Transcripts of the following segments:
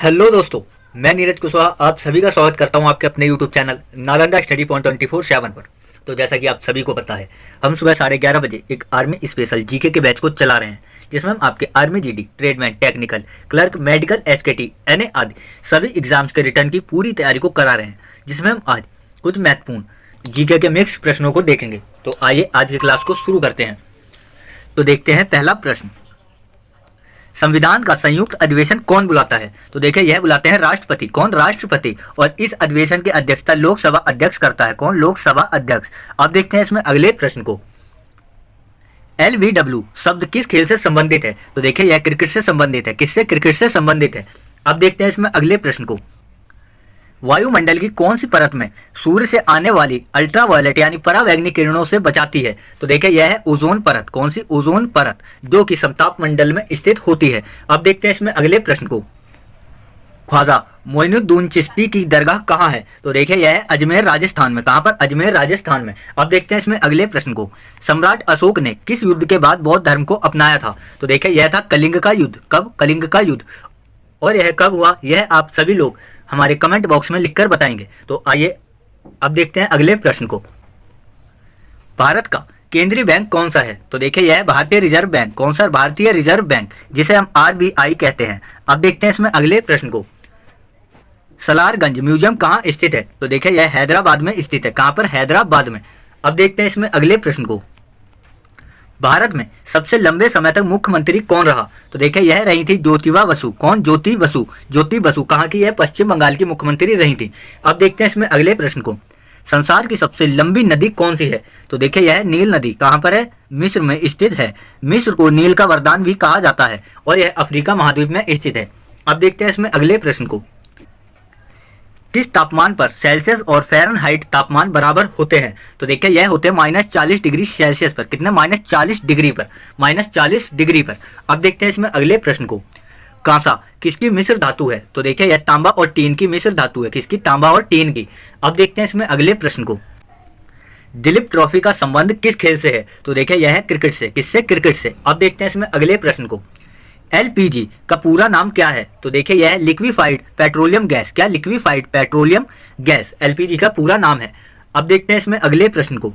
Hello दोस्तों, मैं नीरज कुशवाहा आप सभी का स्वागत करता हूं आपके अपने YouTube channel Nalanda study point 24/7 पर। तो जैसा कि आप सभी को पता है, हम सुबह 11:30 बजे एक आर्मी स्पेशल जीके के बैच को चला रहे हैं, जिसमें हम आपके army GD, tradesman, technical, clerk, medical, SKT, NA आदि सभी एग्जाम्स के रिटर्न की पूरी तैयारी को करा रहे हैं, जिसमें हम आज कुछ महत्वपूर्ण जीके के मिक्स प्रश्नों को देखेंगे। तो आइए आज की क्लास को शुरू करते हैं। तो देखते हैं पहला प्रश्न, संविधान का संयुक्त अधिवेशन कौन बुलाता है? तो देखिए यह बुलाते हैं राष्ट्रपति। कौन? राष्ट्रपति। और इस अधिवेशन की अध्यक्षता लोकसभा अध्यक्ष करता है। कौन? लोकसभा अध्यक्ष। अब देखते हैं इसमें अगले प्रश्न को, LBW शब्द किस खेल से संबंधित है? तो देखिए यह क्रिकेट से संबंधित है। किससे? क्रिकेट से संबंधित है। अब देखते हैं इसमें अगले प्रश्न को, वायुमंडल की कौन सी परत में सूर्य से आने वाली अल्ट्रावायलेट यानी परावैंगनिक किरणों से बचाती है? तो देखिए यह है ओजोन परत। कौन सी? ओजोन परत, जो कि समताप मंडल में स्थित होती है। अब देखते हैं इसमें अगले प्रश्न को, ख्वाजा मोइनुद्दीन चिश्ती की दरगाह कहाँ है? तो देखिए यह है अजमेर राजस्थान में। कहाँ पर? अजमेर राजस्थान में। अब देखते हैं इसमें अगले प्रश्न को, सम्राट अशोक ने किस युद्ध के बाद बौद्ध धर्म को अपनाया था? तो देखिए यह था कलिंग का युद्ध। कब? कलिंग का युद्ध। और यह कब हुआ, यह आप सभी लोग हमारे कमेंट बॉक्स में लिखकर बताएंगे। तो आइए अब देखते हैं अगले प्रश्न को, भारत का केंद्रीय बैंक कौन सा है? तो देखिए यह है भारतीय रिजर्व बैंक। कौन सा? भारतीय रिजर्व बैंक, जिसे हम RBI कहते हैं। अब देखते हैं इसमें अगले प्रश्न को, सलारगंज म्यूजियम कहाँ स्थित है? तो देखिए यह हैदराबाद में स्थित है। कहाँ पर? हैदराबाद में। अब देखते हैं इसमें अगले प्रश्न को, भारत में सबसे लंबे समय तक मुख्यमंत्री कौन रहा? तो देखिए यह रही थी ज्योतिबा बसु। कौन? ज्योति बसु। ज्योति बसु कहाँ की? यह पश्चिम बंगाल की मुख्यमंत्री रही थी। अब देखते हैं इसमें अगले प्रश्न को, संसार की सबसे लंबी नदी कौन सी है? तो देखिए यह नील नदी। कहाँ पर है? मिस्र में स्थित है। मिस्र को नील का वरदान भी कहा जाता है और यह अफ्रीका महाद्वीप में स्थित है। अब देखते हैं इसमें अगले प्रश्न को, किस तापमान पर सेल्सियस और फ़ारेनहाइट तापमान बराबर होते हैं? तो देखिए यह होते हैं -40 डिग्री सेल्सियस पर। कितने? -40 डिग्री पर। -40 डिग्री पर। अब देखते हैं इसमें अगले प्रश्न को, कांसा किसकी मिश्र धातु है? तो देखिए यह तांबा और टीन की मिश्र धातु है। किसकी? तांबा और टीन की। अब देखते हैं इसमें अगले प्रश्न को, दिलीप ट्रॉफी का संबंध किस खेल से है? तो देखिए यह है क्रिकेट से। किससे? क्रिकेट से। अब देखते हैं इसमें अगले प्रश्न को, LPG का पूरा नाम क्या है? तो देखिए यह है लिक्विफाइड पेट्रोलियम गैस। क्या? लिक्विफाइड पेट्रोलियम गैस LPG का पूरा नाम है। अब देखते हैं इसमें अगले प्रश्न को,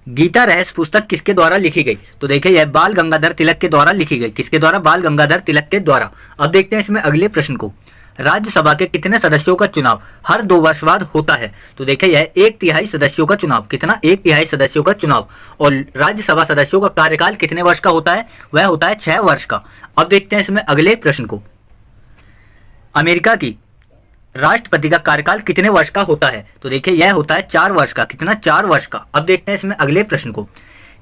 गीता रहस्य पुस्तक किसके द्वारा लिखी गई? तो देखिए यह बाल गंगाधर तिलक के द्वारा लिखी गई। किसके द्वारा? बाल गंगाधर तिलक के द्वारा। अब देखते हैं इसमें अगले प्रश्न को, राज्यसभा के कितने सदस्यों का चुनाव हर 2 वर्ष बाद होता है? तो देखिए यह 1/3 सदस्यों का चुनाव। कितना? 1/3 सदस्यों का चुनाव। और राज्यसभा सदस्यों का कार्यकाल कितने वर्ष का होता है? वह होता है 6 वर्ष का। अब देखते हैं इसमें अगले प्रश्न को, अमेरिका की राष्ट्रपति का कार्यकाल कितने वर्ष का होता है? तो देखिए यह होता है 4 वर्ष का। कितना? 4 वर्ष का। अब देखते हैं इसमें अगले प्रश्न को,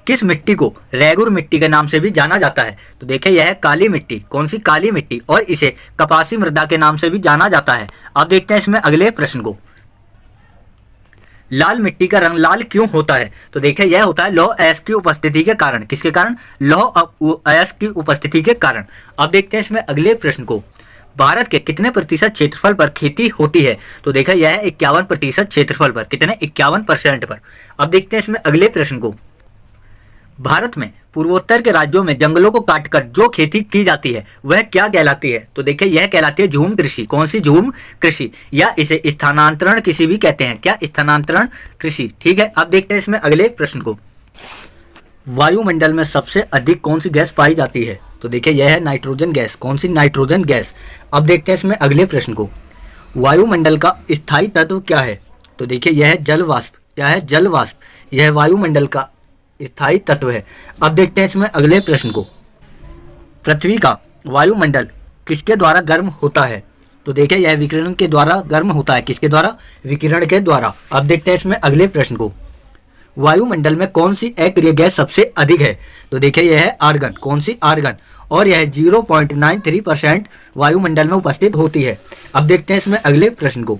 किस मिट्टी को रेगुर मिट्टी के नाम से भी जाना जाता है? तो देखिए यह है काली मिट्टी। कौन सी? काली मिट्टी। और इसे कपासी मृदा के नाम से भी जाना जाता है। अब देखते हैं इसमें अगले प्रश्न को, लाल मिट्टी का रंग लाल क्यों होता है? तो देखिए यह होता है लौह अयस्क की उपस्थिति के कारण। किसके कारण? लौह अयस्क की उपस्थिति के कारण। अब देखते हैं इसमें अगले प्रश्न को, भारत के कितने प्रतिशत क्षेत्रफल पर खेती होती है? तो देखा यह है 51% क्षेत्रफल पर। कितने? 51% पर। अब देखते हैं इसमें अगले प्रश्न को, भारत में पूर्वोत्तर के राज्यों में जंगलों को काटकर जो खेती की जाती है वह क्या कहलाती है? तो देखिए यह कहलाती है झूम कृषि। कौन सी? झूम कृषि, या इसे स्थानांतरण कृषि भी कहते हैं। क्या? स्थानांतरण कृषि। ठीक है। अब देखते हैं इसमें अगले प्रश्न को, वायुमंडल में सबसे अधिक कौन सी गैस पाई जाती है? तो देखिए यह है नाइट्रोजन गैस। कौन सी? Nitrogen gas. अब देखते हैं इसमें अगले प्रश्न को, वायुमंडल का स्थायी तत्व क्या है? तो देखिए यह है जल वाष्प। क्या है? जल वाष्प। यह वायुमंडल का स्थायी तत्व है। अब देखते हैं इसमें अगले प्रश्न को, पृथ्वी का वायुमंडल किसके द्वारा गर्म होता है? तो देखिए यह विकिरण के द्वारा गर्म होता है। किसके द्वारा? विकिरण के द्वारा। अब देखते हैं इसमें अगले प्रश्न को, वायुमंडल में कौन सी अक्रिय गैस सबसे अधिक है? तो देखिए यह है आर्गन। कौन सी? आर्गन। और यह 0.93% वायुमंडल में उपस्थित होती है। अब देखते हैं इसमें अगले प्रश्न को,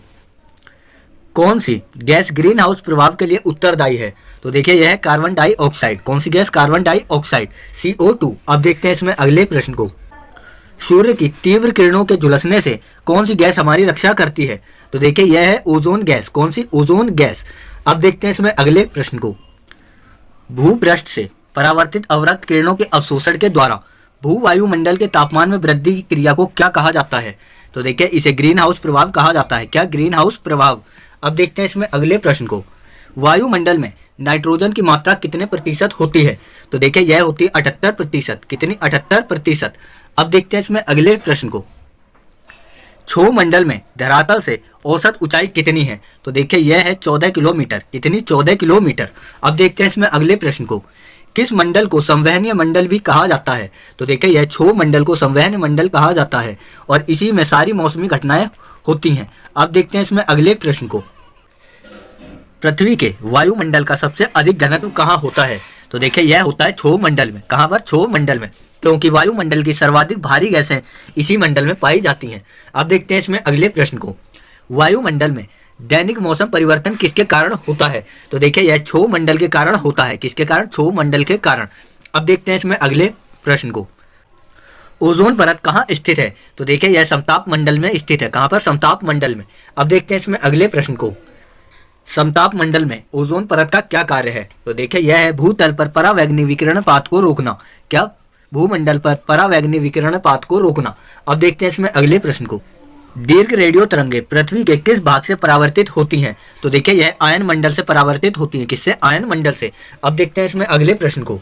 कौन सी गैस ग्रीन हाउस प्रभाव के लिए उत्तरदायी है? तो देखिए यह है कार्बन डाइऑक्साइड। कौन सी गैस? Carbon dioxide, CO2। अब देखते हैं इसमें अगले प्रश्न को, सूर्य की तीव्र किरणों के झुलसने से कौन सी गैस हमारी रक्षा करती है? तो देखिए यह है ओजोन गैस। कौन सी? Ozone gas. अब देखते हैं इसमें अगले प्रश्न को, भूपृष्ठ से परावर्तित अवरक्त किरणों के अवशोषण के द्वारा भूवायुमंडल के तापमान में वृद्धि की क्रिया को क्या कहा जाता है? तो देखिए इसे ग्रीन हाउस प्रभाव कहा जाता है। क्या? ग्रीन हाउस प्रभाव। अब देखते हैं इसमें अगले प्रश्न को। वायुमंडल में नाइट्रोजन की मात्रा कितने प्रतिशत होती है? तो देखिए यह होती है 78%। कितनी? 78%। अब देखते हैं इसमें अगले प्रश्न को। क्षोभ मंडल में धरातल से औसत ऊंचाई कितनी है? तो देखिए यह है 14 किलोमीटर। कितनी? 14 किलोमीटर। अब देखते हैं इसमें अगले प्रश्न को। किस मंडल को संवहनीय मंडल भी कहा जाता है? तो देखिए यह क्षोभ मंडल को संवहनीय मंडल कहा जाता है और इसी में सारी मौसमी घटनाएं होती हैं। अब देखते हैं इसमें अगले प्रश्न को। पृथ्वी के वायुमंडल का सबसे अधिक घनत्व कहाँ होता है? तो देखिए यह होता है क्षोभ मंडल में। कहाँ पर? क्षोभ मंडल में, क्योंकि वायुमंडल की सर्वाधिक भारी गैसें इसी मंडल में पाई जाती हैं। अब देखते हैं इसमें अगले प्रश्न को। वायुमंडल में दैनिक मौसम परिवर्तन किसके कारण होता है? तो देखिए यह क्षोभ मंडल के कारण होता है। किसके कारण? क्षोभ मंडल के कारण। अब देखते हैं इसमें अगले प्रश्न को। ओजोन परत कहाँ स्थित है? तो देखिए यह समताप मंडल में स्थित है। कहाँ पर? समताप मंडल में। अब देखते हैं इसमें अगले प्रश्न को। समताप मंडल में ओजोन परत का क्या कार्य है? तो देखिए यह है भूतल पर परावैंगनी विकिरणपात को रोकना। क्या? भूमंडल पर परावैंगनी विकिरणपात को रोकना। अब देखते हैं इसमें अगले प्रश्न को। दीर्घ रेडियो तरंगे पृथ्वी के किस भाग से परावर्तित होती हैं? तो देखिए यह आयन मंडल से परावर्तित होती है। किससे? आयन मंडल से। अब देखते हैं इसमें अगले प्रश्न को।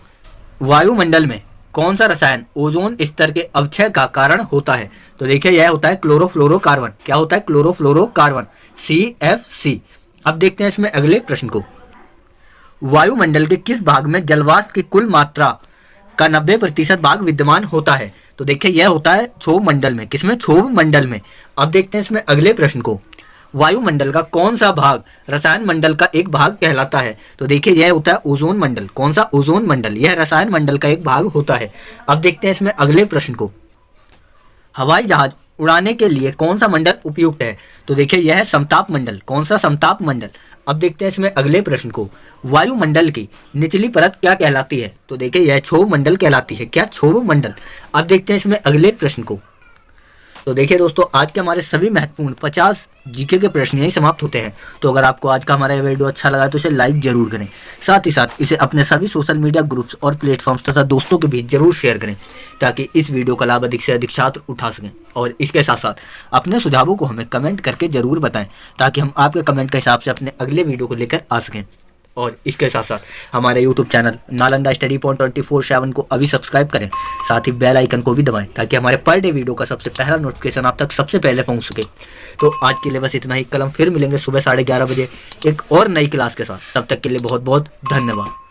वायुमंडल में कौन सा रसायन ओजोन स्तर के अवक्षय का कारण होता है? तो देखिए यह होता है क्लोरोफ्लोरोकार्बन। क्या होता है? Chlorofluorocarbon, CFC। अब देखते हैं इसमें अगले प्रश्न को। वायुमंडल के किस भाग में जलवाष्प की कुल मात्रा का 90% भाग विद्यमान होता है? तो देखिए यह होता है क्षोभ मंडल में। किसमें? क्षोभ मंडल में। अब देखते हैं इसमें अगले प्रश्न को। वायुमंडल का कौन सा भाग रसायन मंडल का एक भाग कहलाता है? तो देखिए यह होता है ओजोन मंडल। कौन सा? ओजोन मंडल। यह रसायन मंडल का एक भाग होता है। अब देखते हैं इसमें अगले प्रश्न को। हवाई जहाज उड़ाने के लिए कौन सा मंडल उपयुक्त है? तो देखिए यह है समताप मंडल। कौन सा? समताप मंडल। अब देखते हैं इसमें अगले प्रश्न को। वायुमंडल की निचली परत क्या कहलाती है? तो देखिए यह क्षोभ मंडल कहलाती है। क्या? क्षोभ मंडल। अब देखते हैं इसमें अगले प्रश्न को। तो देखिए दोस्तों, आज के हमारे सभी महत्वपूर्ण 50 जीके के प्रश्न यही समाप्त होते हैं। तो अगर आपको आज का हमारा ये वीडियो अच्छा लगा तो इसे लाइक जरूर करें। साथ ही साथ इसे अपने सभी सोशल मीडिया ग्रुप्स और प्लेटफॉर्म्स तथा दोस्तों के बीच जरूर शेयर करें, ताकि इस वीडियो का लाभ अधिक से अधिक छात्र उठा सकें। और इसके साथ साथ अपने सुझावों को हमें कमेंट करके जरूर बताएं, ताकि हम आपके कमेंट के हिसाब से अपने अगले वीडियो को लेकर आ सकें। और इसके साथ साथ हमारे YouTube channel Nalanda study point 24/7 को अभी सब्सक्राइब करें। साथ ही बेल आइकन को भी दबाएं, ताकि हमारे पर डे वीडियो का सबसे पहला नोटिफिकेशन आप तक सबसे पहले पहुंच सके। तो आज के लिए बस इतना ही। कल हम फिर मिलेंगे सुबह 11:30 बजे एक और नई क्लास के साथ। तब तक के लिए बहुत बहुत धन्यवाद।